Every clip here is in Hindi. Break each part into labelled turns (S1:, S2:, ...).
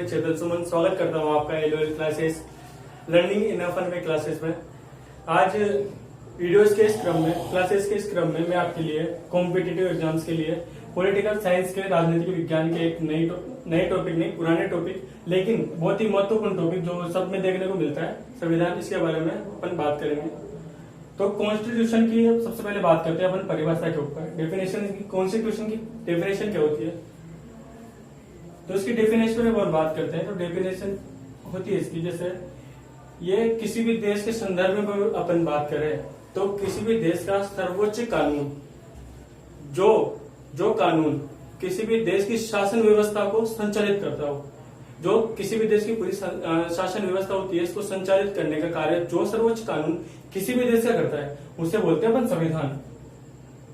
S1: मैं चेतन सुमन स्वागत करता हूँ आपका एलओएल क्लासेस लर्निंग इन फन में क्लासेस में। आज वीडियोस के इस क्रम में क्लासेस के इस क्रम में मैं आपके लिए कॉम्पिटिटिव एग्जाम्स के लिए पॉलिटिकल साइंस के राजनीतिक विज्ञान के एक नए टॉपिक नहीं पुराने टॉपिक लेकिन बहुत ही महत्वपूर्ण टॉपिक जो सब में देखने को मिलता है संविधान, इसके बारे में अपन बात करेंगे। तो कॉन्स्टिट्यूशन की सबसे पहले बात करते हैं अपन परिभाषा के ऊपर। डेफिनेशन की कॉन्स्टिट्यूशन की डेफिनेशन क्या होती है, तो इसकी डेफिनेशन में बात करते हैं। तो डेफिनेशन होती है इसकी, जैसे ये किसी भी देश के संदर्भ में अपन बात करें तो किसी भी देश का सर्वोच्च कानून जो कानून किसी भी देश की शासन व्यवस्था को संचालित करता हो, जो किसी भी देश की पूरी शासन व्यवस्था होती है इसको संचालित करने का कार्य जो सर्वोच्च कानून किसी भी देश का करता है उसे बोलते हैं अपन संविधान।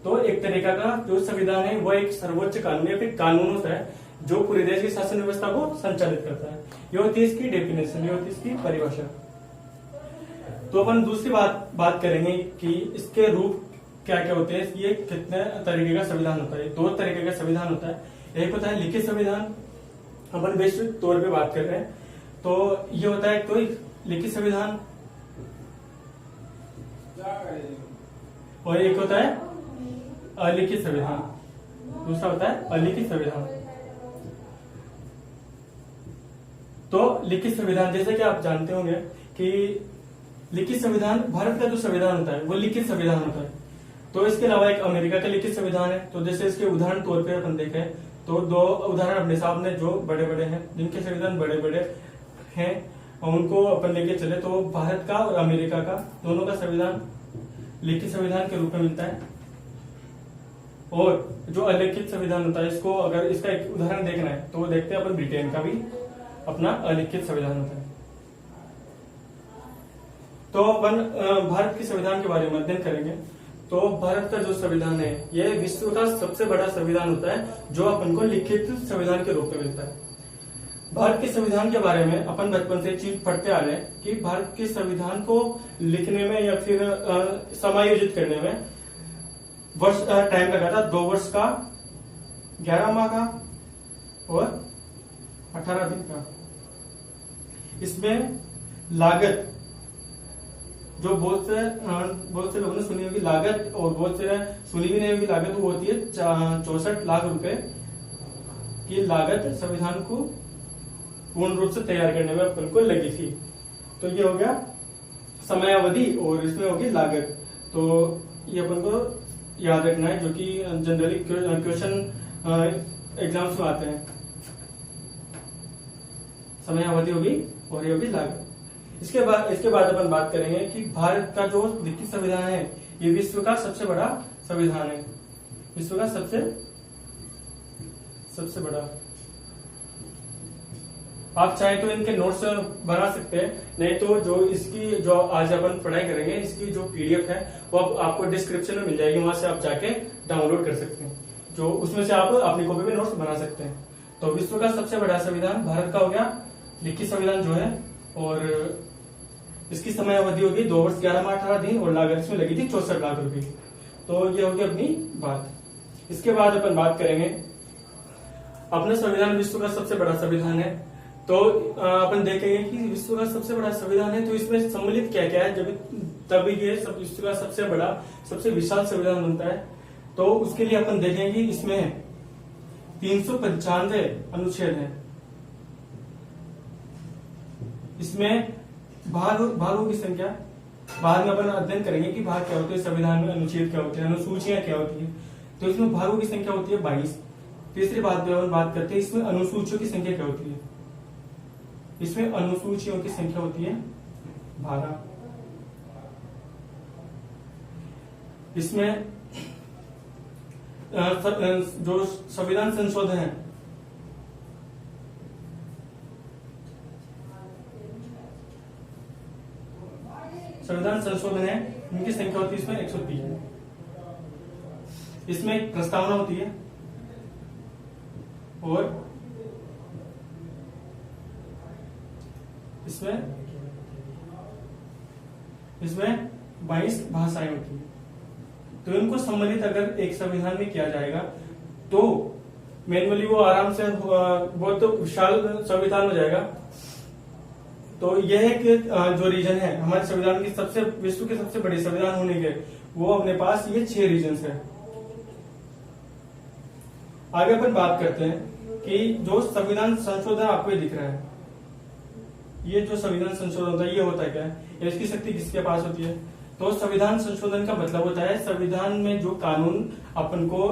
S1: तो एक तरीका का जो संविधान है वो एक सर्वोच्च कानून या फिर कानून होता है जो पूरे देश की शासन व्यवस्था को संचालित करता है। ये होती है इसकी डेफिनेशन, ये होती है इसकी परिभाषा। तो अपन दूसरी बात करेंगे कि इसके रूप क्या क्या होते हैं, ये कितने तरीके का संविधान होता है। दो तरीके का संविधान होता है। एक होता है लिखित संविधान, अपन वैश्विक तौर पे बात कर रहे हैं तो ये होता है तो लिखित संविधान, और एक होता है अलिखित संविधान, दूसरा होता है अलिखित संविधान। तो लिखित संविधान जैसे कि आप जानते होंगे कि लिखित संविधान भारत का जो संविधान होता है वो लिखित संविधान होता है। तो इसके अलावा एक अमेरिका का लिखित संविधान है। तो जैसे इसके उदाहरण तौर पे अपन देखें तो दो उदाहरण अपने सामने जो बड़े बड़े हैं जिनके संविधान बड़े बड़े हैं उनको अपन लेके चले तो भारत का और अमेरिका का दोनों का संविधान लिखित संविधान के रूप में मिलता है। और जो अलिखित संविधान होता है इसको अगर इसका एक उदाहरण देखना है तो देखते हैं अपन ब्रिटेन का भी अपना अलिखित संविधान होता है। तो अपन भारत के संविधान के बारे में अध्ययन करेंगे। तो भारत का जो संविधान है ये विश्व का सबसे बड़ा संविधान होता है जो अपन को लिखित संविधान के रूप में मिलता है। भारत के संविधान के बारे में अपन बचपन से चीज पढ़ते आ रहे हैं कि भारत के संविधान को लिखने में या फिर समायोजित करने में वर्ष टाइम लगा था 2 वर्ष का, 11 माह का और 18 दिन का। इसमें लागत जो बहुत से लोगों ने सुनी होगी लागत और बहुत से सुनी भी नहीं होगी लागत, वो होती है 64 लाख रुपए की लागत संविधान को पूर्ण रूप से तैयार करने में अपन को लगी थी। तो ये हो गया समयावधि और इसमें होगी लागत। तो ये अपन को याद रखना है जो कि जनरली क्वेश्चन एग्जाम्स में आते हैं। समयावधि होगी और ये होगी लागत। इसके बाद अपन बात करेंगे कि भारत का जो लिखित संविधान है ये विश्व का सबसे बड़ा संविधान है, विश्व का सबसे बड़ा। आप चाहे तो इनके नोट्स बना सकते हैं, नहीं तो जो आज अपन पढ़ाई करेंगे इसकी जो पीडीएफ है वो आपको डिस्क्रिप्शन में मिल जाएगी, वहां से आप जाके डाउनलोड कर सकते हैं। जो उसमें से आप अपनी कॉपी में नोट्स बना सकते हैं। तो विश्व का सबसे बड़ा संविधान भारत का हो गया लिखित संविधान जो है, और इसकी समय अवधि होगी 2 वर्ष 11 माह 18 दिन और लागत इसमें लगी थी 64 लाख रुपए। तो ये होगी अपनी बात। इसके बाद अपन बात करेंगे अपना संविधान विश्व का सबसे बड़ा संविधान है। तो अपन देखेंगे कि विश्व का सबसे बड़ा संविधान है तो इसमें सम्मिलित क्या क्या है, जब तभी ये विश्व का सबसे बड़ा सबसे विशाल संविधान बनता है। तो उसके लिए अपन देखेंगे इसमें 395 अनुच्छेद है। इसमें भागों की संख्या बाद में अपन अध्ययन करेंगे कि भाग क्या होते हैं, संविधान में अनुच्छेद क्या होते हैं, अनुसूचियां क्या होती है। तो इसमें भागों की संख्या होती है 22। तीसरी बात में अपन बात करते हैं इसमें अनुसूचियों की संख्या क्या होती है। इसमें अनुसूचियों की संख्या होती है 12। इसमें जो संविधान संशोधन है इनकी संख्या होती है इसमें 130। इसमें एक प्रस्तावना होती है और इसमें 22 भाषाएं होती है। तो इनको सम्मिलित अगर एक संविधान में किया जाएगा तो मैनुअली वो आराम से बहुत तो विशाल संविधान हो जाएगा। तो यह एक जो रीजन है हमारे संविधान की सबसे विश्व के सबसे बड़े संविधान होने के, वो अपने पास ये 6 रीजन है। आगे अपन बात करते हैं कि जो संविधान संशोधन आपको ये दिख रहा है, ये जो संविधान संशोधन होता है ये होता है क्या है, इसकी शक्ति किसके पास होती है। तो संविधान संशोधन का मतलब होता है संविधान में जो कानून अपन को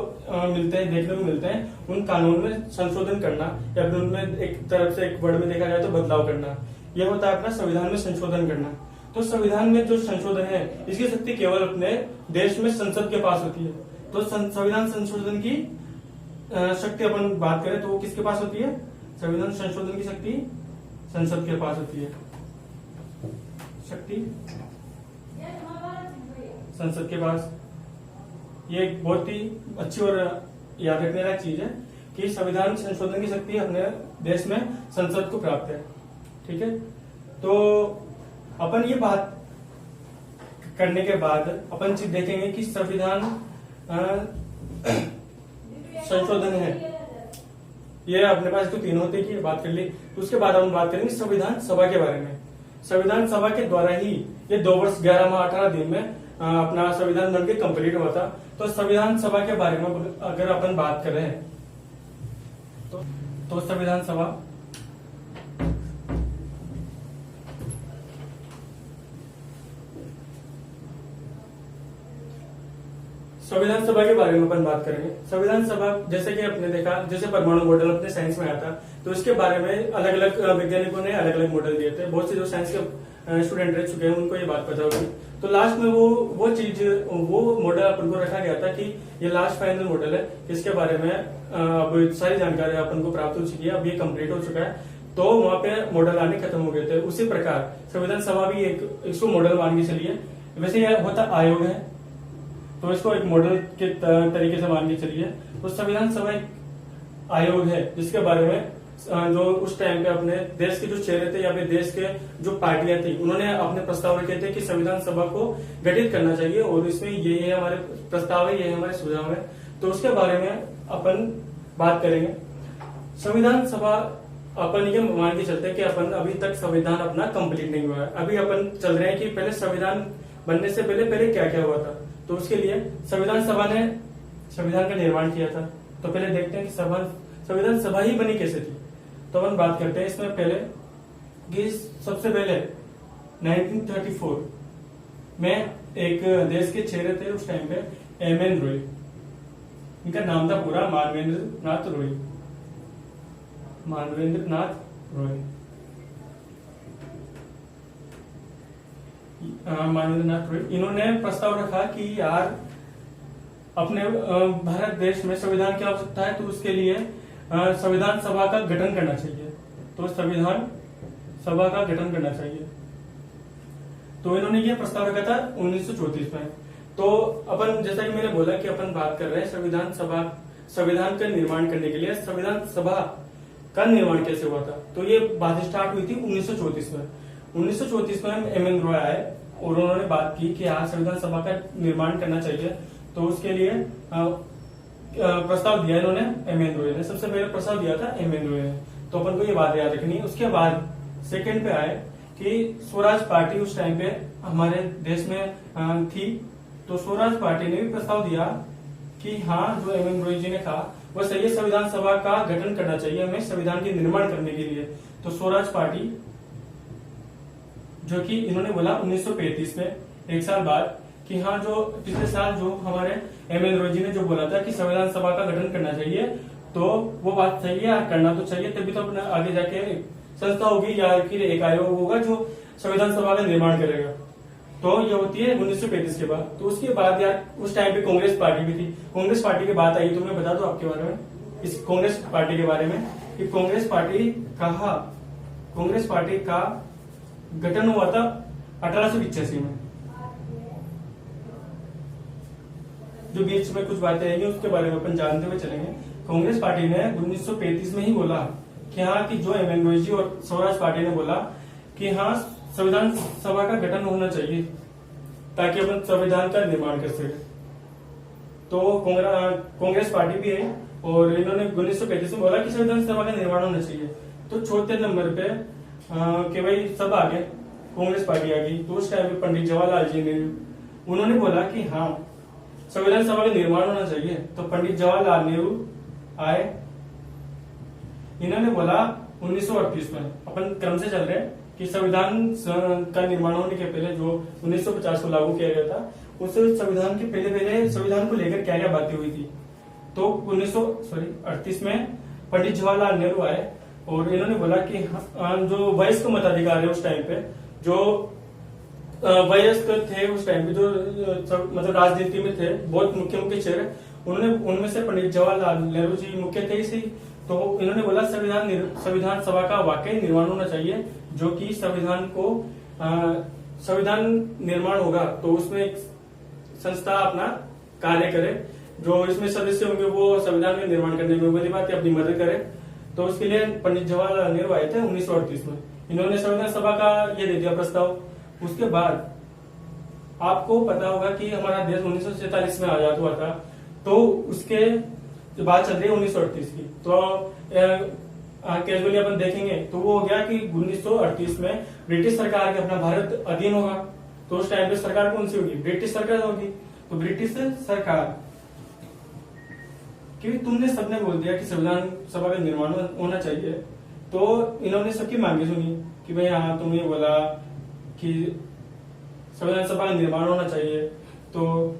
S1: मिलते हैं, देखने को मिलते हैं, उन कानून में संशोधन करना या फिर उनमें एक तरफ से एक वर्ड में देखा जाए तो बदलाव करना, यह होता है अपना संविधान में संशोधन करना। तो संविधान में जो संशोधन है इसकी शक्ति केवल अपने देश में संसद के पास होती है। तो संविधान संशोधन की शक्ति अपन बात करें तो वो किसके पास होती है, संविधान संशोधन की शक्ति संसद के पास होती है, शक्ति संसद के पास। ये एक बहुत ही अच्छी और याद रखने लायक चीज है कि संविधान संशोधन की शक्ति अपने देश में संसद को प्राप्त है। ठीक है, तो अपन ये बात करने के बाद अपन चीज देखेंगे कि संविधान संशोधन है, ये अपने पास तो 3 होते की बात कर ली। तो उसके बाद हम बात करेंगे संविधान सभा के बारे में। संविधान सभा के द्वारा ही ये 2 वर्ष 11 माह 18 दिन में अपना संविधान बन के कंप्लीट हुआ था। तो संविधान सभा के बारे में अगर अपन बात करें तो संविधान सभा के बारे में अपन बात करेंगे। संविधान सभा जैसे कि आपने देखा, जैसे परमाणु मॉडल अपने साइंस में आया था, तो इसके बारे में अलग अलग वैज्ञानिकों ने अलग अलग मॉडल दिए थे। बहुत से जो साइंस के स्टूडेंट रह चुके हैं उनको ये बात पता होगी। तो लास्ट में वो मॉडल अपन को रखा गया था कि ये लास्ट फाइनल मॉडल है, इसके बारे में अब सारी जानकारी अपन को प्राप्त हो चुकी है, अब ये कंप्लीट हो चुका है। तो वहां पे मॉडल आने खत्म हो गए थे। उसी प्रकार संविधान सभा भी इसको मॉडल मान के चलिए। वैसे यह होता आयोग है, तो इसको एक मॉडल के तरीके से मान के चलिए। तो संविधान सभा एक आयोग है जिसके बारे में जो उस टाइम पे अपने देश के जो चेहरे थे या फिर देश के जो पार्टियां थी, उन्होंने अपने प्रस्ताव रखे थे कि संविधान सभा को गठित करना चाहिए और इसमें ये हमारे प्रस्ताव है, ये हमारे सुझाव है। तो उसके बारे में अपन बात करेंगे। संविधान सभा अपन ये मान के चलते हैं कि अपन अभी तक संविधान अपना कंप्लीट नहीं हुआ है। अभी अपन चल रहे हैं कि पहले संविधान बनने से पहले क्या क्या हुआ था। तो उसके लिए संविधान सभा ने संविधान का निर्माण किया था। तो पहले देखते हैं कि संविधान सभा ही बनी कैसे थी। तो अपन बात करते हैं इसमें पहले कि सबसे पहले 1934 में एक देश के चेहरे थे उस टाइम पे, एम.एन. रॉय। इनका नाम था पूरा मानवेंद्र नाथ रॉय। इन्होंने प्रस्ताव रखा कि यार अपने भारत देश में संविधान की आवश्यकता है, तो उसके लिए संविधान सभा का गठन करना चाहिए। तो संविधान सभा का गठन करना चाहिए। तो इन्होंने ये प्रस्ताव रखा था 1934 में। तो अपन जैसा कि मैंने बोला कि अपन बात कर रहे हैं संविधान का निर्माण करने के लिए संविधान सभा का निर्माण कैसे हुआ था। तो ये बात स्टार्ट हुई थी 1934 में। 1934 में एम.एन. रॉय आए और उन्होंने बात की कि हाँ संविधान सभा का निर्माण करना चाहिए। तो उसके लिए प्रस्ताव दिया इन्होंने, एम.एन. रॉय ने सबसे पहले प्रस्ताव दिया था एम.एन. रॉय ने। तो अपन को ये बात याद रखनी है। उसके बाद सेकंड पे आए कि स्वराज पार्टी उस टाइम पे हमारे देश में थी। तो स्वराज पार्टी ने भी प्रस्ताव दिया कि हाँ जो एम.एन. रॉय जी ने कहा वो सही है, संविधान सभा का गठन करना चाहिए हमें संविधान के निर्माण करने के लिए। तो स्वराज पार्टी जो कि इन्होंने बोला 1935 में, एक साल बाद, कि हाँ जो पिछले साल जो हमारे एम.एन. रॉय जी ने जो बोला था कि संविधान सभा का गठन करना चाहिए, तो वो बात सही है, करना तो चाहिए, तभी तो अपना आगे जाके संस्था होगी या फिर एक आयोग होगा जो संविधान सभा का निर्माण करेगा। तो ये होती है 1935 के बाद। तो उसके बाद यार उस टाइम पे कांग्रेस पार्टी भी थी। कांग्रेस पार्टी की बात आई तो मैं बता दूं आपके बारे में, इस कांग्रेस पार्टी के बारे में कि कांग्रेस पार्टी का गठन हुआ था 1885 में। जो बीच में कुछ बातें आएंगी उसके बारे में अपन जानते हुए चलेंगे। कांग्रेस पार्टी ने 1935 में ही बोला कि हाँ कि जो एम.एन. रॉय जी और स्वराज पार्टी ने बोला कि हाँ संविधान सभा का गठन होना चाहिए ताकि अपन संविधान का निर्माण कर सके। तो कांग्रेस पार्टी भी है और इन्होंने 1935 में बोला कि संविधान सभा का निर्माण होना चाहिए। तो चौथे नंबर पे कि भाई सब आ गए, कांग्रेस पार्टी आ गई। तो उस टाइम पे पंडित जवाहरलाल जी ने उन्होंने बोला कि हाँ संविधान सभा का निर्माण होना चाहिए। तो पंडित जवाहरलाल नेहरू आए, इन्होंने बोला 1938 में, अपन क्रम से चल रहे हैं कि संविधान का निर्माण होने के पहले जो 1950 को लागू किया गया था, उस संविधान के पहले संविधान को लेकर क्या क्या बातें हुई थी। तो 1938 में पंडित जवाहरलाल नेहरू आए और इन्होंने बोला कि जो वयस्क मताधिकार है उस टाइम पे, जो वयस्क थे उस टाइम पे, जो मतलब राजनीति में थे बहुत मुख्य चेहरे, उन्होंने उनमें से पंडित जवाहरलाल नेहरू जी मुख्य थे इसी। तो इन्होंने बोला संविधान सभा का वाकई निर्माण होना चाहिए, जो कि संविधान निर्माण होगा तो उसमें एक संस्था अपना कार्य करे, जो इसमें सदस्य होंगे वो संविधान में निर्माण करने में बड़ी बात अपनी मदद करे। तो उसके लिए पंडित जवाहरलाल नेहरू आए थे 1938 में, इन्होंने संविधान सभा का ये दे दिया प्रस्ताव। उसके बाद आपको पता होगा कि हमारा देश 1947 में आजाद हुआ था, तो उसके बात चल रही है 1938 की। तो कैजुअली अपन देखेंगे तो वो हो गया कि 1938 में ब्रिटिश सरकार के अपना भारत अधीन होगा। तो उस टाइम पे सरकार कौन सी होगी? ब्रिटिश सरकार होगी। तो ब्रिटिश सरकार, क्योंकि तुमने सबने बोल दिया कि संविधान सभा का निर्माण होना चाहिए, तो इन्होंने सबकी मांगे सुनी कि भाई हाँ तुमने बोला कि संविधान सभा का निर्माण होना चाहिए। तो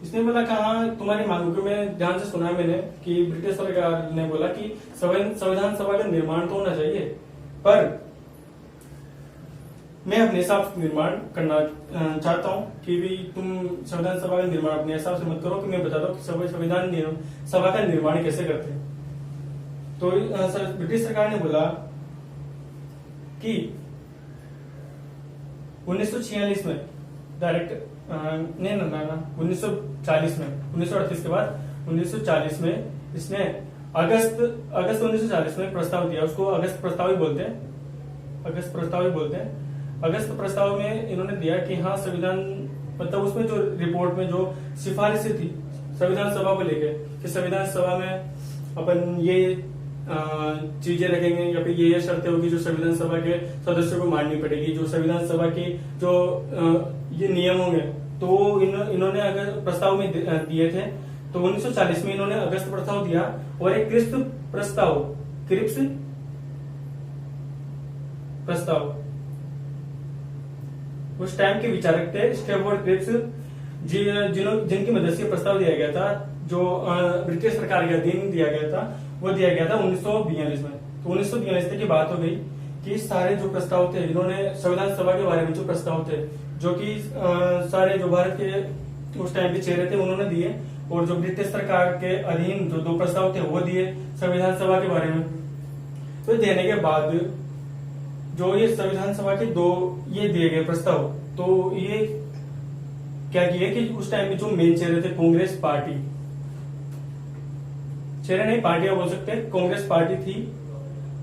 S1: इसने बोला कि हाँ तुम्हारी मांगों को मैं ध्यान से सुना मैंने कि ब्रिटिश सरकार ने बोला कि संविधान सभा का निर्माण तो होना चाहिए, पर मैं अपने हिसाब से निर्माण करना चाहता हूं कि भी तुम संविधान सभा का निर्माण अपने हिसाब से मत करो, कि मैं बताता हूँ कि संविधान सभा का निर्माण कैसे करते हैं। तो ब्रिटिश सरकार ने बोला कि 1946 में डायरेक्ट नहीं ना 1940 में, 1938 के बाद 1940 में इसने अगस्त 1940 में प्रस्ताव दिया, उसको अगस्त प्रस्ताव ही बोलते हैं, अगस्त प्रस्ताव में इन्होंने दिया कि हाँ संविधान, मतलब उसमें जो रिपोर्ट में जो सिफारिशें थी संविधान सभा को लेकर कि संविधान सभा में अपन ये चीजें रखेंगे या फिर ये शर्तें होगी जो संविधान सभा के सदस्यों को माननी पड़ेगी, जो संविधान सभा की जो ये नियम होंगे, तो इन्होंने अगर प्रस्ताव में दिए थे। तो 1940 में इन्होंने अगस्त प्रस्ताव दिया और एक क्रिप्स प्रस्ताव उस टाइम के विचारक थे स्टेफोर्ड क्रिप्स, जिनकी मदद से प्रस्ताव दिया गया था, जो ब्रिटिश सरकार के अधीन दिया गया था, वो दिया गया था 1942 में। तो 1942 तक की बात हो गई कि सारे जो प्रस्ताव थे, इन्होंने संविधान सभा के बारे में जो प्रस्ताव थे, जो कि सारे जो भारत के उस टाइम के चेहरे थे उन्होंने दिए, और जो ब्रिटिश सरकार के अधीन जो 2 प्रस्ताव थे वो दिए संविधान सभा के बारे में। तो देने के बाद जो ये संविधान सभा के 2 ये दिए गए प्रस्ताव, तो ये क्या किया कि उस टाइम में जो मेन चेहरे थे कांग्रेस पार्टी, चेहरे नहीं पार्टियां बोल सकते, कांग्रेस पार्टी थी,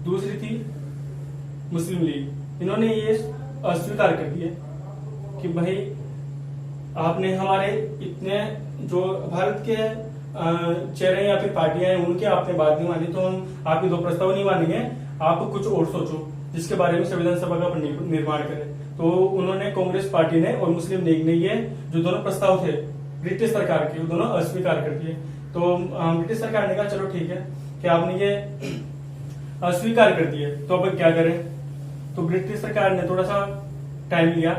S1: दूसरी थी मुस्लिम लीग, इन्होंने ये अस्वीकार कर दिया कि भाई आपने हमारे इतने जो भारत के चेहरे या फिर पार्टियां हैं उनके आपने बात नहीं मानी, तो हम आपके 2 प्रस्ताव नहीं मानेंगे, आप कुछ और सोचो जिसके बारे में संविधान सभा का निर्माण करें। तो उन्होंने कांग्रेस पार्टी ने और मुस्लिम लीग ने ये जो दोनों प्रस्ताव थे ब्रिटिश सरकार के, वो दोनों अस्वीकार कर दिए। तो ब्रिटिश सरकार ने कहा चलो ठीक है कि आपने ये अस्वीकार कर दिए, तो अब क्या करें। तो ब्रिटिश सरकार ने थोड़ा सा टाइम लिया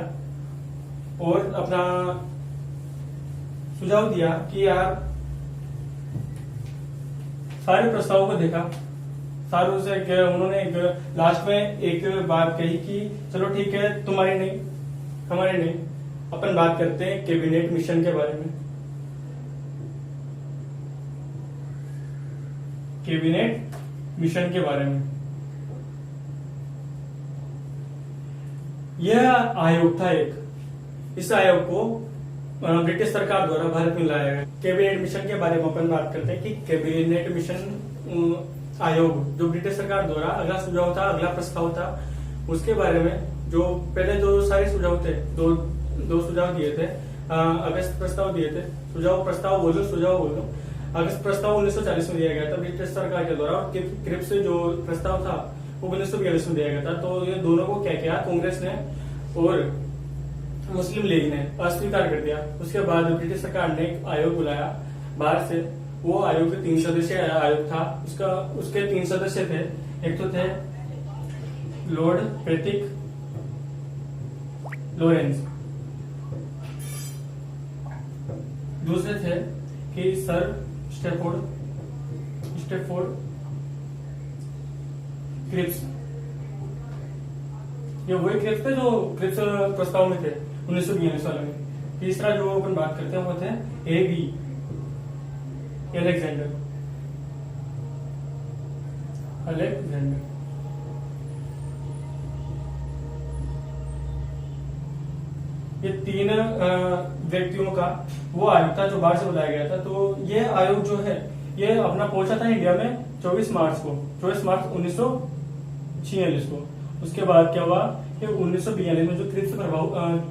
S1: और अपना सुझाव दिया कि यार सारे प्रस्तावों को देखा, सारों से उन्होंने एक लास्ट में एक बात कही कि चलो ठीक है तुम्हारी नहीं हमारे नहीं, अपन बात करते हैं कैबिनेट मिशन के बारे में। कैबिनेट मिशन के बारे में यह आयोग था एक, इस आयोग को ब्रिटिश सरकार द्वारा भारत में लाया गया। कैबिनेट मिशन के बारे में अपन बात करते हैं कि कैबिनेट मिशन आयोग जो ब्रिटिश सरकार द्वारा अगला सुझाव था, अगला प्रस्ताव था, उसके बारे में जो पहले जो सारे सुझाव थे, दो सुझाव दिए थे, अगस्त प्रस्ताव दिए थे, सुझाव बोलो अगस्त प्रस्ताव 1940 में दिया गया था ब्रिटिश सरकार के द्वारा, और क्रिप्स जो प्रस्ताव था वो 1942 में दिया गया था। तो ये दोनों को क्या किया, कांग्रेस ने और मुस्लिम लीग ने अस्वीकार कर दिया। उसके बाद ब्रिटिश सरकार ने एक आयोग बुलाया बाहर से। वो आयोग 3 सदस्यीय आयोग था। उसके 3 सदस्य थे। एक तो थे लॉर्ड पैट्रिक लॉरेंस, दूसरे थे कि सर स्टैफोर्ड क्रिप्स। ये वही क्रिप्स थे जो क्रिप्स प्रस्ताव में थे 1942 साल में। तीसरा जो अपन बात करते हैं वो थे एबी अलेक्जेंडर। ये 3 व्यक्तियों का वो आयोग था जो बाहर से बुलाया गया था। तो ये आयोग जो है ये अपना पहुंचा था इंडिया में 24 मार्च 1946 को। उसके बाद क्या हुआ कि 1942 में जो क्रिप्स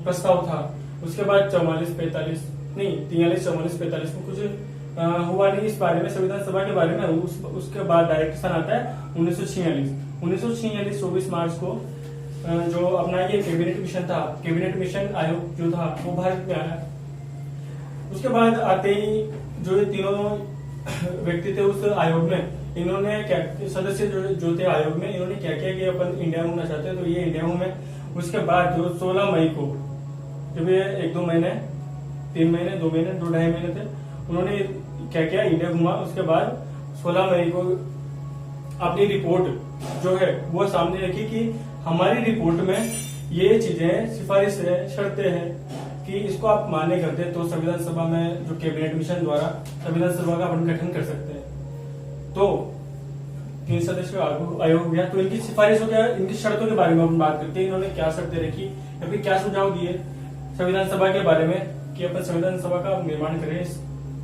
S1: प्रस्ताव था, उसके बाद 43-45 में कुछ हुआ नहीं इस बारे में, संविधान सभा के बारे में। उसके बाद डायरेक्शन आता है 1946 24 मार्च को जो अपना ये कैबिनेट मिशन था, कैबिनेट मिशन आयोग जो था वो भारत में आया। उसके बाद आते ही जो ये तीनों व्यक्ति थे उस आयोग में, इन्होंने क्या सदस्य जो थे आयोग में, इन्होंने क्या किया कि अपन इंडिया घूमना चाहते हैं तो ये इंडिया घूमे। उसके बाद जो 16 मई को, जब ये 1-2 महीने 3 महीने 2 महीने 2-2.5 महीने थे, उन्होंने क्या किया, इंडिया घुमा। उसके बाद 16 मई को अपनी रिपोर्ट जो है वो सामने रखी कि हमारी रिपोर्ट में ये चीजें सिफारिश है, शर्तें हैं कि इसको आप मान्य करते हैं तो संविधान सभा में जो कैबिनेट मिशन द्वारा संविधान सभा का अपन गठन कर सकते हैं। तो 3 सदस्यों आयोग हो गया। तो इनकी सिफारिश हो गया, इनकी शर्तों के बारे में अपन बात करते हैं। इन्होंने क्या शर्तें रखी या फिर क्या सुझाव दिए संविधान सभा के बारे में कि अपन संविधान सभा का निर्माण करें, इस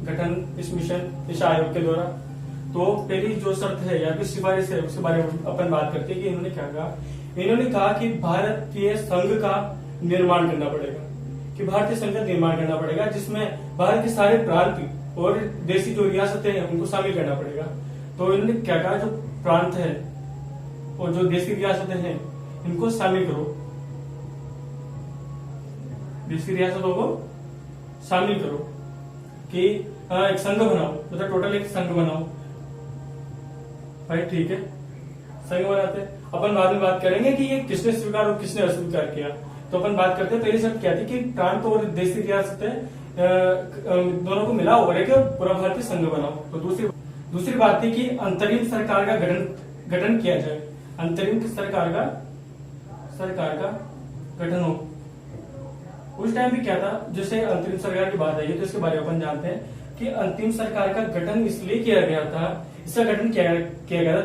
S1: गठन, इस मिशन, इस आयोग के द्वारा। तो पहली जो शर्त है या फिर सिफारिश है उसके बारे में अपन बात करते हैं कि इन्होंने क्या कहा। इन्होंने कहा कि भारतीय संघ का निर्माण करना पड़ेगा, कि भारतीय संघ का निर्माण करना पड़ेगा जिसमें भारत के सारे प्रांत और देशी जो रियासतें हैं उनको शामिल करना पड़ेगा। तो इन्होंने क्या कहा, जो प्रांत है और जो देशी रियासतें हैं इनको शामिल करो, देशी रियासतों को शामिल करो कि एक संघ बनाओ, मतलब टोटल एक संघ बनाओ। भाई ठीक है, संघ बनाते हैं। अपन बाद में बात करेंगे कि ये किसने स्वीकार और किसने अस्वीकार किया। तो अपन बात करते हैं पहली शर्त क्या थी कि प्रांत और देशी रियासतें दोनों को मिला और एक पूरा भारतीय संघ बनाओ। तो दूसरी बात थी कि अंतरिम सरकार का गठन किया जाए, अंतरिम सरकार का गठन हो। उस टाइम भी क्या था, जैसे अंतरिम सरकार की बात आई है तो इसके बारे में अपन जानते हैं कि अंतिम सरकार का गठन इसलिए किया गया था, इसका गठन किया गया था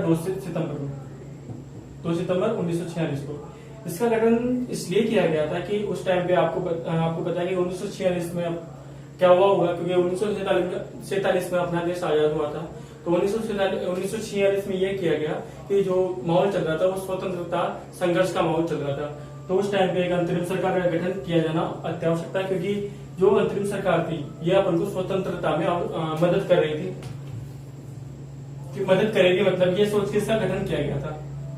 S1: 2 सितंबर 1946 को। इसका गठन इसलिए किया गया था कि उस टाइम पे आपको पता है कि 1946 में क्या हुआ होगा, क्योंकि 1947 में अपना देश आजाद हुआ था। तो 1946 में यह किया गया कि जो माहौल चल रहा था वो स्वतंत्रता संघर्ष का माहौल चल रहा था। तो उस टाइम पे एक अंतरिम सरकार का गठन किया जाना अत्यावश्यक था, क्योंकि जो अंतरिम सरकार थी ये अपन को स्वतंत्रता में मदद कर रही थी, कि मदद करेगी, मतलब ये सोच के इसका गठन किया गया था।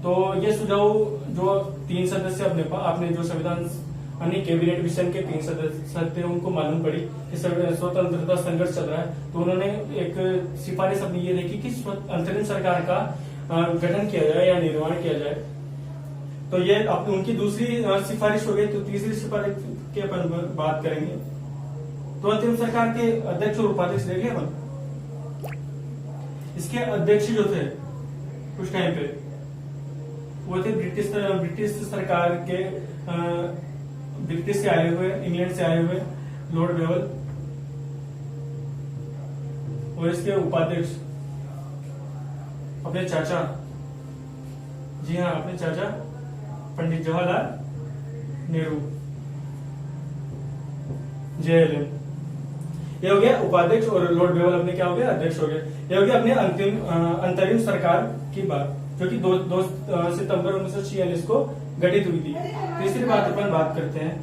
S1: तो ये सुझाव जो 3 सदस्य अपने जो संविधान कैबिनेट मिशन के 3 सदस्य थे उनको मालूम पड़ी कि स्वतंत्रता संघर्ष चल रहा है। तो उन्होंने एक सिफारिश अपनी ये देखी कि अंतरिम सरकार का गठन किया जाए या निर्माण किया जाए। तो ये उनकी दूसरी सिफारिश हो गई। तो तीसरी सिफारिश की अपन बात करेंगे। तो अंतरिम सरकार के अध्यक्ष और उपाध्यक्ष देखे अपन। इसके अध्यक्ष जो थे उस टाइम पे वो थे ब्रिटिश सरकार के ब्रिटिश से आए हुए, इंग्लैंड से आए हुए लॉर्ड बेवल, और इसके उपाध्यक्ष अपने चाचा, जी हाँ अपने चाचा पंडित जवाहरलाल नेहरू, JLN। ये हो गया उपाध्यक्ष, और लॉर्ड बेवल अपने क्या हो गया, अध्यक्ष हो गए। ये हो गया अपने अंतरिम सरकार की बात, जो कि 2 सितंबर 1946 को गठित हुई थी। तीसरी बात अपन बात करते हैं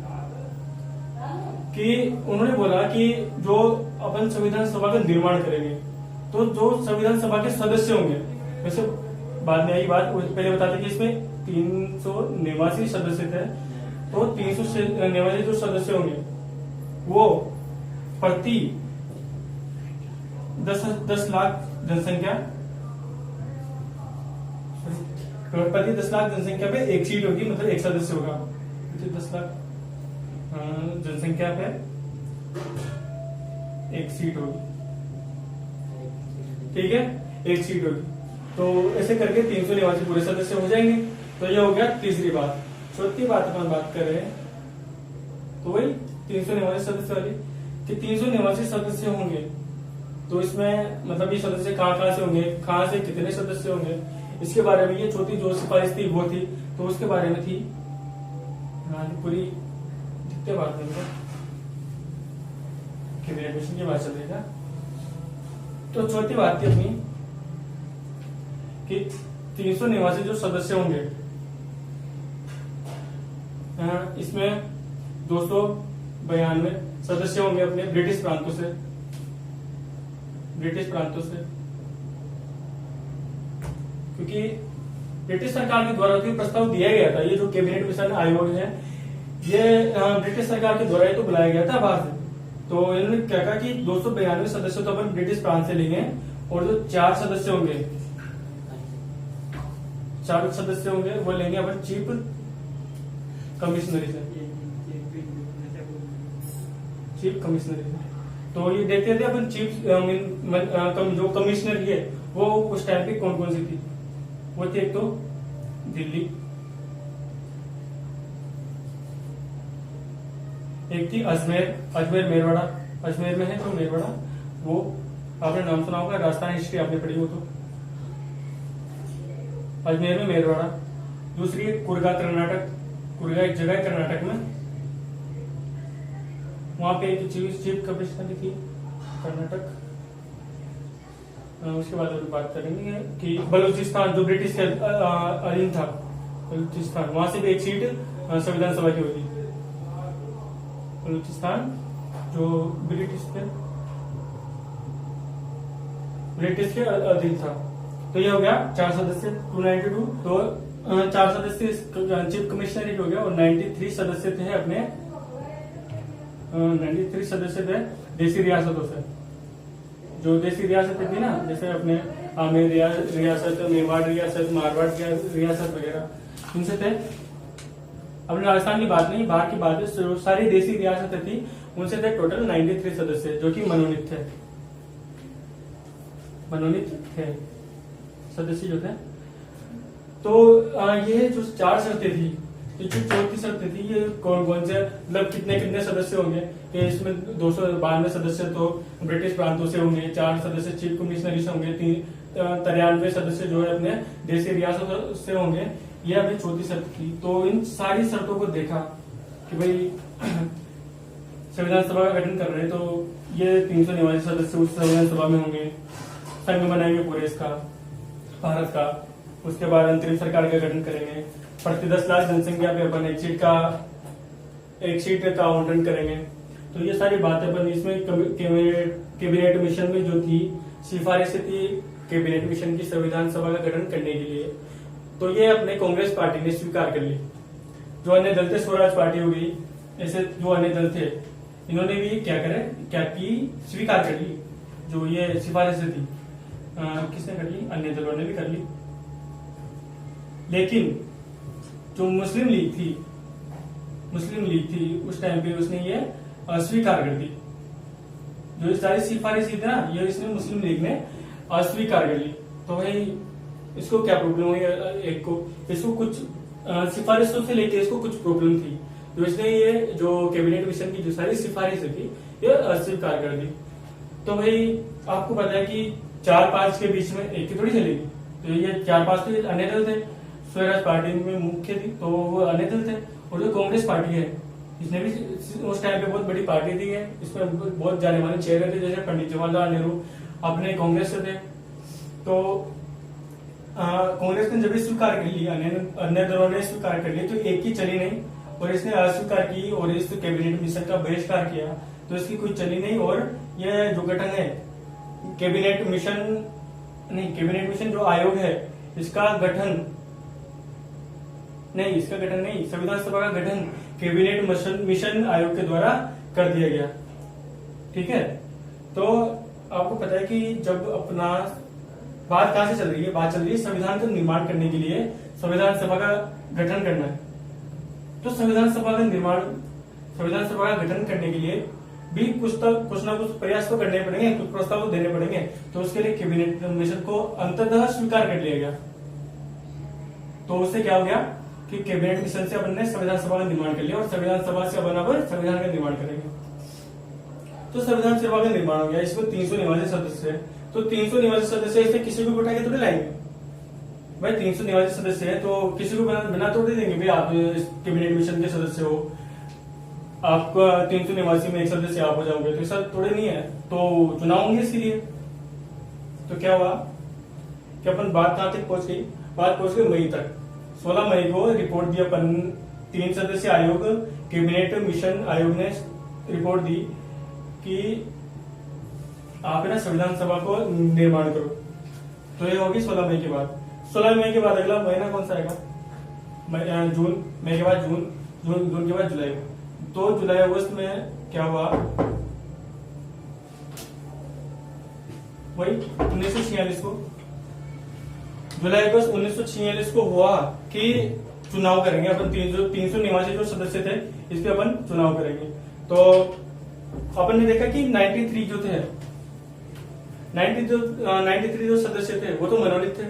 S1: कि उन्होंने बोला कि जो अपन संविधान सभा का निर्माण करेंगे तो जो संविधान सभा के सदस्य होंगे, वैसे बाद में आई बात, पहले बताते कि इसमें 389 सदस्य थे, तो 389 जो सदस्य होंगे वो प्रति 10 लाख जनसंख्या, प्रति 10 लाख जनसंख्या पे एक सीट होगी, मतलब एक सदस्य होगा। 10 लाख जनसंख्या पे एक सीट होगी, ठीक है, एक सीट होगी। तो ऐसे करके 389 पूरे सदस्य हो जाएंगे। तो ये हो गया तीसरी बात। चौथी बात अपन बात कर रहे हैं, तो वही 389 सदस्य वाली, कि 389 सदस्य होंगे, तो इसमें मतलब ये सदस्य कहाँ से होंगे, कहाँ से कितने सदस्य होंगे, इसके बारे में ये चौथी जो सिफारिश थी वो थी, तो उसके बारे में थी पूरी जितने बात एडमिशन की बात चल रही था। तो चौथी बात थी अपनी कि 389 जो सदस्य होंगे, इसमें 292 सदस्य होंगे अपने ब्रिटिश प्रांतों से, क्योंकि ब्रिटिश सरकार के द्वारा जो प्रस्ताव दिया गया था, ये जो कैबिनेट मिशन आयोग है, ये ब्रिटिश सरकार के द्वारा ये तो बुलाया गया था बाहर से। तो इन्होंने क्या कहा कि 292 सदस्य तो अपन ब्रिटिश प्रांत से लेंगे, और जो 4 सदस्य होंगे, 4 सदस्य होंगे वो लेंगे अपन चीफ कमिश्नरी से, चीफ कमिश्नरी से। तो ये देखते थे अपन चीफ जो कमिश्नर है वो उस टाइम पे कौन कौन सी थी, वो थी एक तो दिल्ली, एक थी अजमेर मेरवाड़ा, अजमेर में है तो मेरवाड़ा, वो आपने नाम सुना होगा, राजस्थान हिस्ट्री आपने पढ़ी हो तो, अजमेर में मेरवाड़ा। दूसरी है कुर्गा, कर्नाटक, कुर्गा एक जगह है कर्नाटक में, वहां पे एक चीफ कमिश्नर थी कर्नाटक। उसके बाद बात करेंगे कि बलूचिस्तान जो ब्रिटिश के अधीन था, बलूचिस्तान, वहां से भी एक सीट संविधान सभा की होगी। बलूचिस्तान जो ब्रिटिश के अधीन था। तो ये हो गया 4 सदस्य 292, तो 4 सदस्य चीफ कमिश्नरी हो गया, और 93 सदस्य थे अपने 93 सदस्य थे देसी रियासतों से। जो देसी रियासतें थी ना, जैसे अपने आमेर रियासत, मेवाड़ रियासत, मारवाड़ रियासत वगैरह, उनसे थे। अपने राजस्थान की बात नहीं, बाहर की बात है, जो सारी देसी रियासतें थी उनसे थे टोटल 93 सदस्य, जो कि मनोनीत थे सदस्य जो थे। तो ये जो 4 शर्तें थी, ये जो चौथी शर्तें थी, ये कौन कौन से, मतलब कितने सदस्य होंगे, कि इसमें 292 सदस्य तो ब्रिटिश प्रांतों से होंगे, 4 सदस्य चीफ कमिश्नरी से होंगे, 93 सदस्य जो है अपने देसी रियासतों से होंगे, ये अभी चौथी शर्त थी। तो इन सारी शर्तों को देखा कि भाई संविधान सभा का गठन कर रहे हैं, तो ये 389 सदस्य उस संविधान सभा में होंगे, संघ बनाएंगे पूरे इसका भारत का। उसके बाद अंतरिम सरकार का गठन करेंगे, प्रति 10 लाख जनसंख्या पे अपन एक सीट का आवंटन करेंगे। तो ये सारी बातें अपन इसमें कैबिनेट मिशन में जो थी सिफारिश थी कैबिनेट मिशन की संविधान सभा का गठन करने के लिए, तो ये अपने कांग्रेस पार्टी ने स्वीकार कर ली। जो अन्य दल थे, स्वराज पार्टी हो गई, ऐसे जो अन्य दल थे, इन्होंने भी क्या की स्वीकार कर ली जो ये सिफारिश थी। किसने कर ली? अन्य दलों ने भी कर ली। लेकिन जो मुस्लिम लीग थी उस टाइम पे उसने ये अस्वीकार कर दी। जो सारी सिफारिश थी ना, ये इसने मुस्लिम लीग ने अस्वीकार कर ली। तो भाई इसको क्या प्रॉब्लम हुई? इसको कुछ सिफारिशों से लेके इसको कुछ प्रॉब्लम थी, तो इसने ये जो कैबिनेट मिशन की जो सारी सिफारिश थी ये अस्वीकार कर दी। तो भाई आपको पता है कि 4-5 के बीच में एक ही थोड़ी चलेगी। तो ये 4-5 तो अन्य दल थे, स्वराज पार्टी में मुख्य थी तो वो अन्य दल थे। और जो कांग्रेस पार्टी है, इसने भी उस टाइम पे बहुत बड़ी पार्टी थी है, इसमें बहुत जाने माने चेहरे थे, जैसे पंडित जवाहरलाल नेहरू अपने कांग्रेस से थे। तो कांग्रेस ने जब स्वीकार कर लिया, अन्य दलों ने स्वीकार कर लिया, तो एक ही चली नहीं और इसने अस्वीकार की और इस कैबिनेट मिशन का बहिष्कार किया, तो इसकी कोई चली नहीं। और यह जो गठन है कैबिनेट मिशन जो आयोग है इसका गठन नहीं, संविधान सभा का गठन कैबिनेट मिशन आयोग के द्वारा कर दिया गया। ठीक है, तो आपको पता है कि जब अपना बात कहां से चल रही है, बात चल रही है संविधान का निर्माण करने के लिए संविधान सभा का गठन करना है। तो संविधान सभा का गठन करने के लिए भी कुछ ना कुछ प्रयास तो करने पड़ेंगे, कुछ प्रस्ताव तो देने पड़ेंगे। तो उसके लिए कैबिनेट मिशन को अंततः स्वीकार कर लिया गया। तो उससे क्या हो गया कि कैबिनेट मिशन से अपन ने संविधान सभा का निर्माण कर लिया और संविधान सभा से अपन अब संविधान का निर्माण करेंगे। तो संविधान सभा का निर्माण हो गया, इसमें 300 निवासी सदस्य है। तो 300 निवासी सदस्य इससे किसी को बिठा के थोड़ी लाएंगे भाई। 300 निवासी सदस्य है तो किसी को बिना थोड़ी देंगे भाई आप कैबिनेट मिशन के सदस्य हो, आपका 300 निवासी में एक सदस्य आप हो जाओगे, तो ऐसा थोड़े नहीं है। तो चुनाव होंगे इसके लिए। तो क्या हुआ कि अपन बात कहां तक पहुंच गई, बात पहुंच गई मई तक। 16 मई को रिपोर्ट दी अपन 3 सदस्यीय आयोग कैबिनेट मिशन आयोग ने रिपोर्ट दी कि आप ना संविधान सभा को निर्माण करो। तो ये होगी 16 मई के बाद। 16 मई के बाद अगला महीना कौन सा आएगा, जून। मई के बाद जून के बाद जुलाई। तो जुलाई अगस्त में क्या हुआ, वही 1946 को, जुलाई अगस्त 1946 को हुआ कि चुनाव करेंगे अपन। 300 निवासी जो सदस्य थे इस पे अपन चुनाव करेंगे। तो अपन ने देखा कि 93 जो थे 93 जो सदस्य थे वो तो मनोनीत थे।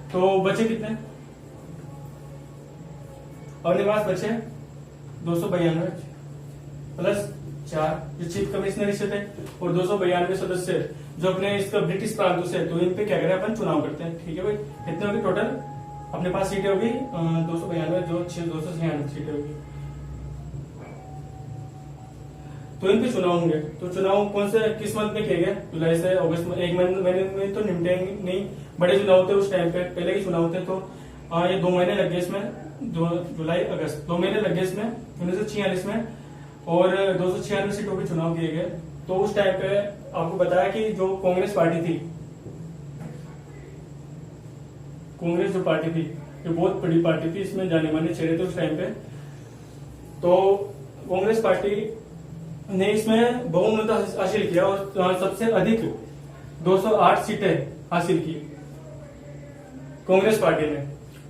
S1: तो बचे कितने, अपने पास बचे 292 प्लस 4 जो चीफ कमिश्नर से थे और 292 सदस्य जो अपने इसका ब्रिटिश प्रांतों से। तो इन पे क्या करें अपन चुनाव करते हैं। ठीक है भाई, कितने होगी टोटल अपने पास सीटें होगी 292 जो 296 सीटें होगी। तो इन पे चुनाव होंगे। तो चुनाव कौन से किस मंथ में किए गए, जुलाई से अगस्त में। एक महीने में तो निपटेंगे नहीं, बड़े चुनाव थे उस टाइम पे, पहले के चुनाव थे। तो ये 2 महीने लग गए इसमें, जुलाई अगस्त 2 महीने लग गए इसमें 1946 में। और 296 सीटों पे चुनाव किए गए। तो उस टाइम पे आपको बताया कि जो कांग्रेस पार्टी थी, कांग्रेस जो पार्टी थी ये बहुत बड़ी पार्टी थी, इसमें जाने माने चेहरे थे उस टाइम पे। तो कांग्रेस पार्टी ने इसमें बहुमत हासिल किया और सबसे अधिक 208 सीटें हासिल की कांग्रेस पार्टी ने।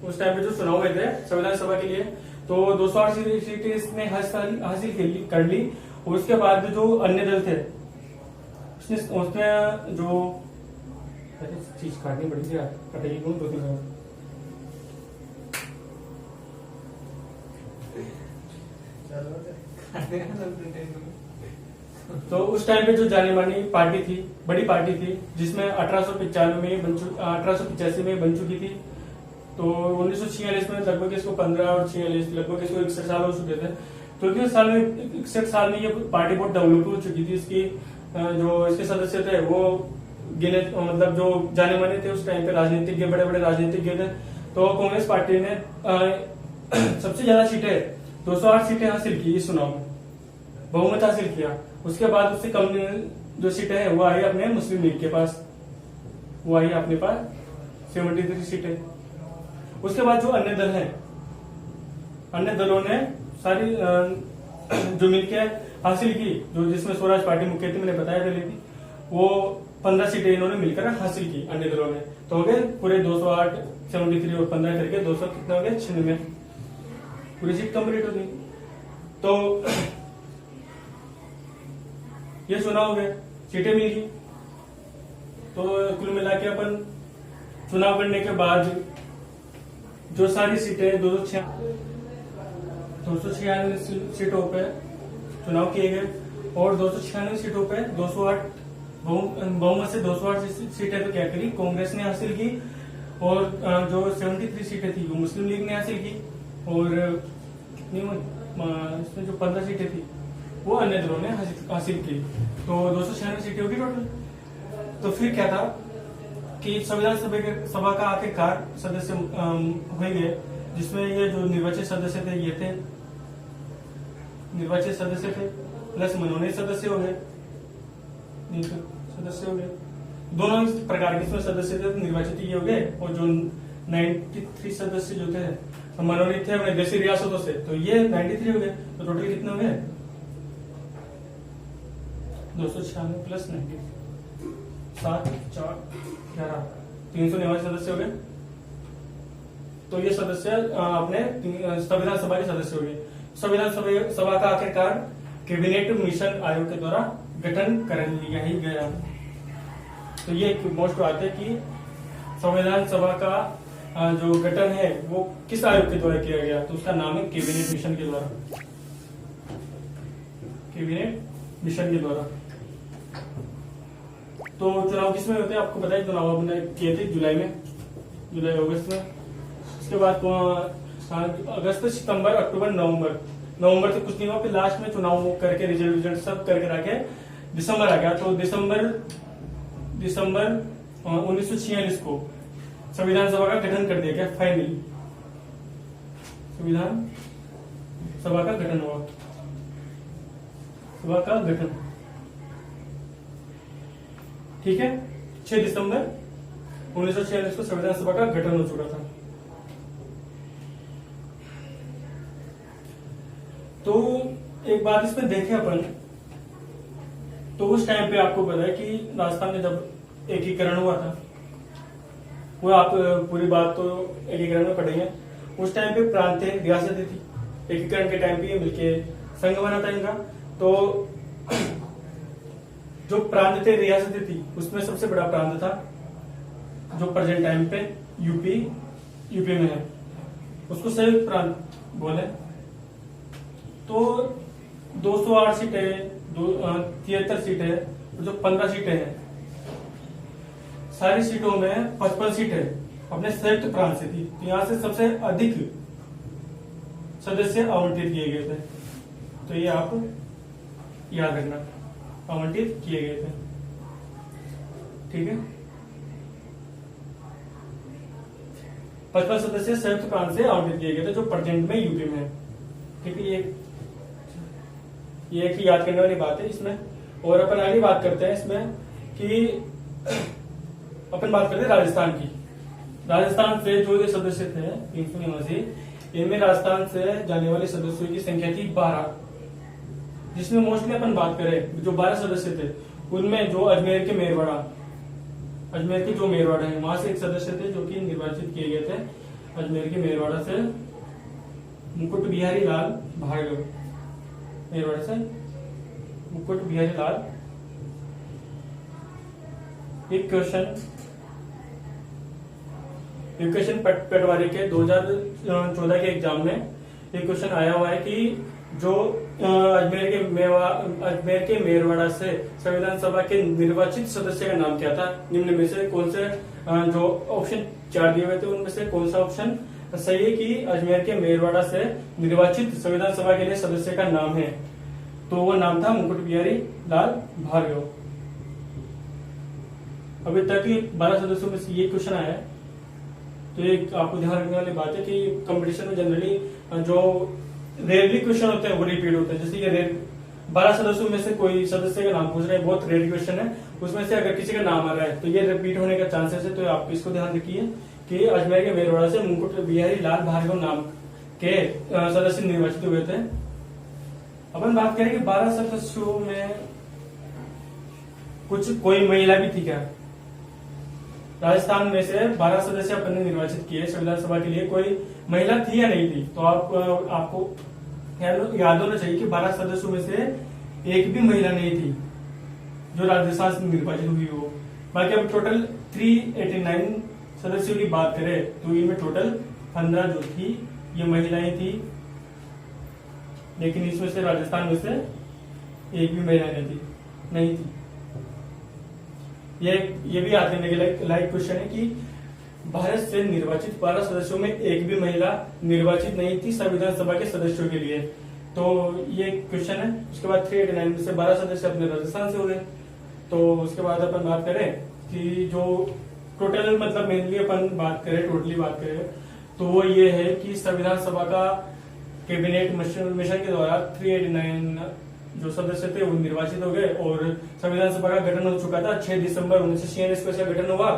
S1: उस टाइम पे जो चुनाव हुए थे संविधान सभा के लिए, तो 208 सीटें इसने हासिल कर ली। और उसके बाद जो अन्य दल थे उसने जो चीज काटनी पड़ी थी, कटेगी कौन 2-3 बार। तो उस टाइम पे जो जानी मानी पार्टी थी, बड़ी पार्टी थी, जिसमें 1885 में बन चुकी थी। तो 1946 में लगभग इसको 15 और 46 लगभग इसको 61 साल हो चुके थे। तो 61 साल में ये पार्टी बहुत डेवलप हो चुकी थी। इसकी जो इसके सदस्य थे वो गिने, मतलब जो जाने माने थे उस टाइम पे राजनीतिज्ञ, बड़े बड़े राजनीतिज्ञ थे। तो कांग्रेस पार्टी ने सबसे ज्यादा सीटें 208 सीटें हासिल की इस चुनाव में, बहुमत हासिल किया। उसके बाद उससे कम जो सीटें हैं वो आई अपने मुस्लिम लीग के पास, वो आई अपने पास 73 सीटें। उसके बाद जो अन्य दल हैं, अन्य दलों ने सारी जो मिलके हासिल की, जो जिसमें स्वराज पार्टी मुख्य थी, मैंने बताया पहले थी, वो 15 सीटें इन्होंने मिलकर हासिल की अन्य दलों ने। तो हो गए पूरे 208, 73 और 15 करके 200 कितना हो गया 96, पूरी सीट कंप्लीट हो गई। तो ये चुनाव हो गया, सीटें मिल गई। तो कुल मिला के अपन चुनाव करने के बाद जो सारी सीटें 296 सीटों पे चुनाव किए गए और 296 सीटों पे 208 बहुमत से 208 सीटें तो क्या करी कांग्रेस ने हासिल की। और जो 73 सीटें थी वो मुस्लिम लीग ने हासिल की। और कितनी इसमें जो 15 सीटें थी वो अन्य दलों ने हासिल की। तो 296 सीटें होगी टोटल। तो फिर क्या था कि संविधान सभा का आखिरकार सदस्य होंगे, जिसमें ये जो निर्वाचित सदस्य थे ये थे निर्वाचित सदस्य थे प्लस मनोनीत सदस्य हो गए, सदस्य हो गए। दोनों इस प्रकार के इसमें सदस्य थे निर्वाचित ये हो गए, और जो 93 सदस्य जो थे मनोनीत थे अपने देशी रियासतों से, तो ये 93 हो गए। तो टोटल कितने हो गए? 296 प्लस 90, 7 4 11, 399 सदस्य हो गए। तो ये सदस्य अपने संविधान सभा के सदस्य हो गए। संविधान सभा का आखिरकार कैबिनेट मिशन आयोग के द्वारा गठन कर लिया ही गया। तो ये एक मोस्ट बात है कि संविधान सभा का जो गठन है वो किस आयोग के द्वारा किया गया, तो उसका नाम है कैबिनेट मिशन के द्वारा, कैबिनेट मिशन के द्वारा। तो चुनाव किसमें होते हैं आपको पता है, चुनाव हमने किए थे जुलाई अगस्त में। उसके बाद अगस्त, सितंबर, अक्टूबर, नवंबर से कुछ नहीं हुआ, फिर लास्ट में चुनाव करके रिजल्ट सब करके रखे दिसंबर आ गया। तो दिसंबर 1946 को संविधान सभा का गठन कर दिया गया फाइनली। संविधान सभा का गठन हुआ, सभा का गठन, ठीक है। 6 दिसंबर 1946 को संविधान सभा का गठन हो चुका था। तो एक बात इसमें देखें अपन, तो उस टाइम पे आपको पता है कि राजस्थान में जब एकीकरण हुआ था, वो आप पूरी बात तो एकीकरण में पढ़ेंगे। उस टाइम पे प्रांत रियासतें थी, एकीकरण के टाइम पे ये मिलके संघ बना था इनका। तो जो प्रांत थे, रियासतें थी, उसमें सबसे बड़ा प्रांत था जो प्रेजेंट टाइम पे यूपी में है, उसको संयुक्त प्रांत बोले। तो 208 सीटें, 73 सीटें, जो 15 सीटें हैं, सारी सीटों में 55 सीटें अपने संयुक्त प्रांत से थी। तो यहां से सबसे अधिक सदस्य आवंटित किए गए थे। तो ये आप याद रखना, आवंटित किए गए थे, ठीक है। 55 सदस्य संयुक्त प्रांत से आवंटित किए गए थे, जो प्रेजेंट में यूपी में है, ठीक है। ये एक याद करने वाली बात है इसमें। और अपन आगे बात करते हैं इसमें कि अपन बात करते हैं राजस्थान की। राजस्थान से जो ये सदस्य थे 389, इनमें राजस्थान से जाने वाले सदस्यों की संख्या थी 12, जिसमें मोस्टली अपन बात करें जो 12 सदस्य थे, उनमें जो अजमेर के जो मेरवाड़ा है, वहां से एक सदस्य थे जो कि निर्वाचित किए गए थे। अजमेर के मेरवाड़ा से मुकुट बिहारी लाल भार्गव, मेरवाड़ा से मुकुट बिहारी लाल। एक क्वेश्चन पटवारी के 2014 के एग्जाम में एक क्वेश्चन आया हुआ है कि जो अजमेर के मेरवाड़ा से संविधान सभा के निर्वाचित सदस्य का नाम क्या था, निम्न में से कौन से, जो ऑप्शन 4 दिए हुए थे उनमें से कौन सा ऑप्शन सही है कि अजमेर के मेरवाड़ा से निर्वाचित संविधान सभा के लिए सदस्य का नाम है। तो वो नाम था मुकुट बिहारी लाल भार्गव। अभी तक 12 सदस्यों में से ये क्वेश्चन आया है। तो ये आपको ध्यान रखने वाली बात है कि कंपटीशन में जनरली जो रेयरली क्वेश्चन होते हैं वो रिपीट होते हैं। जैसे ये 12 सदस्यों में से कोई सदस्य का नाम पूछ रहे हैं, बहुत रेयर क्वेश्चन है, उसमें से अगर किसी का नाम आ रहा है तो ये रिपीट होने का चांसेस है। तो आप इसको ध्यान रखिए कि अजमेर के मेरवाड़ा से मुकुट बिहारी लाल भार्गव नाम के सदस्य निर्वाचित हुए थे। अपन बात करें कि 12 सदस्यों में कोई महिला भी थी क्या? राजस्थान में से 12 सदस्य अपन ने निर्वाचित किए संविधान सभा के लिए, कोई महिला थी या नहीं थी? तो आपको याद होना चाहिए कि 12 सदस्यों में से एक भी महिला नहीं थी जो राजस्थान से निर्वाचित हुई हो। बाकी अब टोटल 389 सदस्यों की बात करें तो इनमें टोटल 15 जो थी ये महिलाएं थी, लेकिन इसमें से राजस्थान में से एक भी महिला नहीं थी। ये भी याद करने के लायक क्वेश्चन है कि भारत से निर्वाचित 12 सदस्यों में एक भी महिला निर्वाचित नहीं थी संविधान सभा के सदस्यों के लिए। तो ये क्वेश्चन है। उसके बाद 389 में से 12 सदस्य अपने राजस्थान से हो गए। तो उसके बाद अपन बात करें कि जो टोटल मतलब मेनली अपन बात करें, टोटली बात करें तो वो ये है कि संविधान सभा का कैबिनेट मिशन के द्वारा 389 जो सदस्य थे वो निर्वाचित हो गए और संविधान सभा का गठन हो चुका था। 6 दिसंबर 1946 को इसका गठन हुआ।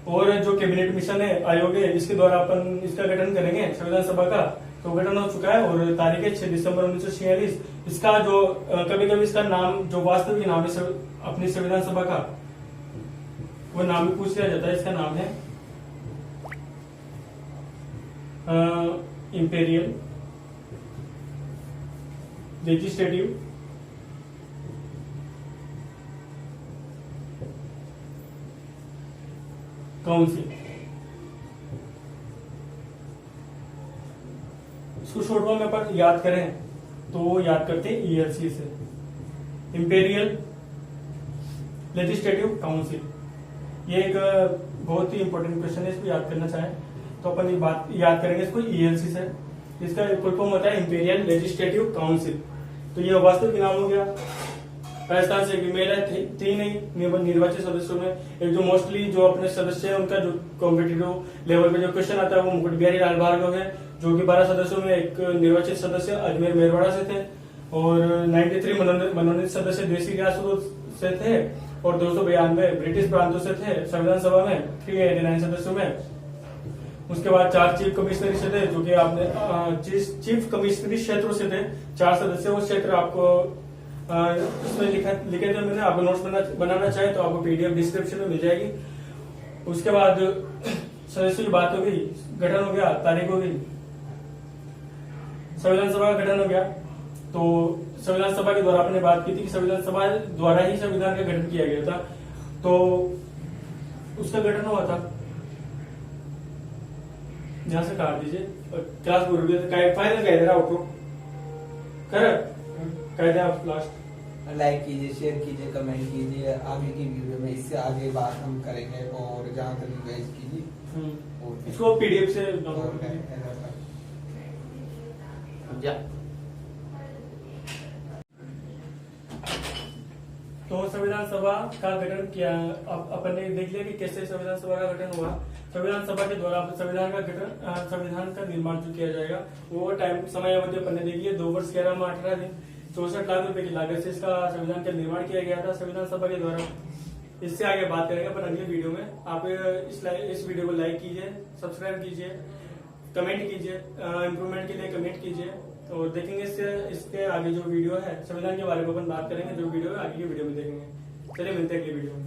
S1: और जो कैबिनेट मिशन है, आयोग है, इसके द्वारा अपन इसका गठन करेंगे संविधान सभा का, तो गठन हो चुका है और तारीख है 6 दिसंबर 1946। इसका जो कभी कभी इसका नाम, जो वास्तविक नाम है अपनी संविधान सभा का, वो नाम भी पूछ लिया जाता है। इसका नाम है इंपेरियल लेजिस्लेटिव काउंसिल। इसको शॉर्ट फॉर्म में अपन याद करें तो याद करते हैं ईएलसी से, इंपेरियल लेजिस्लेटिव काउंसिल। ये एक बहुत ही इंपॉर्टेंट क्वेश्चन है, इसको याद करना चाहें तो अपन ये बात याद करेंगे इसको ईएलसी से। इसका फुल फॉर्म होता है इंपेरियल लेजिस्लेटिव काउंसिल। तो ये वास्तविक नाम हो गया। राजस्थान से महिला थी नहीं निर्वाचित सदस्यों में। एक जो मोस्टली जो अपने सदस्य है उनका जो कॉम्पिटिटिव लेवल पे जो क्वेश्चन आता है वो मुकुट बिहारी लाल भार्गव है, जो कि 12 सदस्यों में एक निर्वाचित सदस्य अजमेर मेरवाड़ा से थे। और 93 मनोनीत सदस्य देशी रियासतों से थे और 292 ब्रिटिश प्रांतों से थे संविधान सभा में 389 सदस्यों में। उसके बाद 4 चीफ कमिश्नरी से थे, जो कि आपने चीफ कमिश्नरी क्षेत्रों से थे 4 सदस्य। वो क्षेत्र आपको उसमें लिखे थे मैंने। आपको नोट्स बनाना चाहे तो आपको पीडीएफ डिस्क्रिप्शन में मिल जाएगी। उसके बाद सदस्यों की बात हो गई, गठन हो गया, तारीख हो गई, संविधान सभा का गठन हो गया। तो संविधान सभा के द्वारा आपने बात की थी कि संविधान सभा द्वारा ही संविधान का गठन किया गया था। तो उसका गठन हुआ था, यहां से काट दीजिए, क्लास पूरी फाइनल कह दे रहा आउटरो कर कह दे आप लास्ट।
S2: लाइक कीजिए, शेयर कीजिए, कमेंट कीजिए आगे की वीडियो में। इससे आगे बात हम करेंगे और जहाँ तक रिवाइज कीजिए
S1: इसको पीडीएफ से तो संविधान सभा का गठन किया। अपन ने देख लिया कि कैसे संविधान सभा का गठन हुआ। संविधान सभा के द्वारा संविधान का निर्माण जो किया जाएगा वो टाइम समय अवधि अपन ने देखी है 2 वर्ष 11 माह 18 दिन 64 लाख रुपए की लागत से इसका संविधान का निर्माण किया गया था संविधान सभा के द्वारा। इससे आगे बात करेंगे अपन अगले वीडियो में। आप इस वीडियो को लाइक कीजिए, सब्सक्राइब कीजिए, कमेंट कीजिए, इम्प्रूवमेंट के लिए कमेंट कीजिए और देखेंगे इसके आगे जो वीडियो है संविधान के बारे में अपन बात करेंगे। जो वीडियो है आगे की वीडियो में देखेंगे। चलिए मिलते हैं अगली वीडियो में।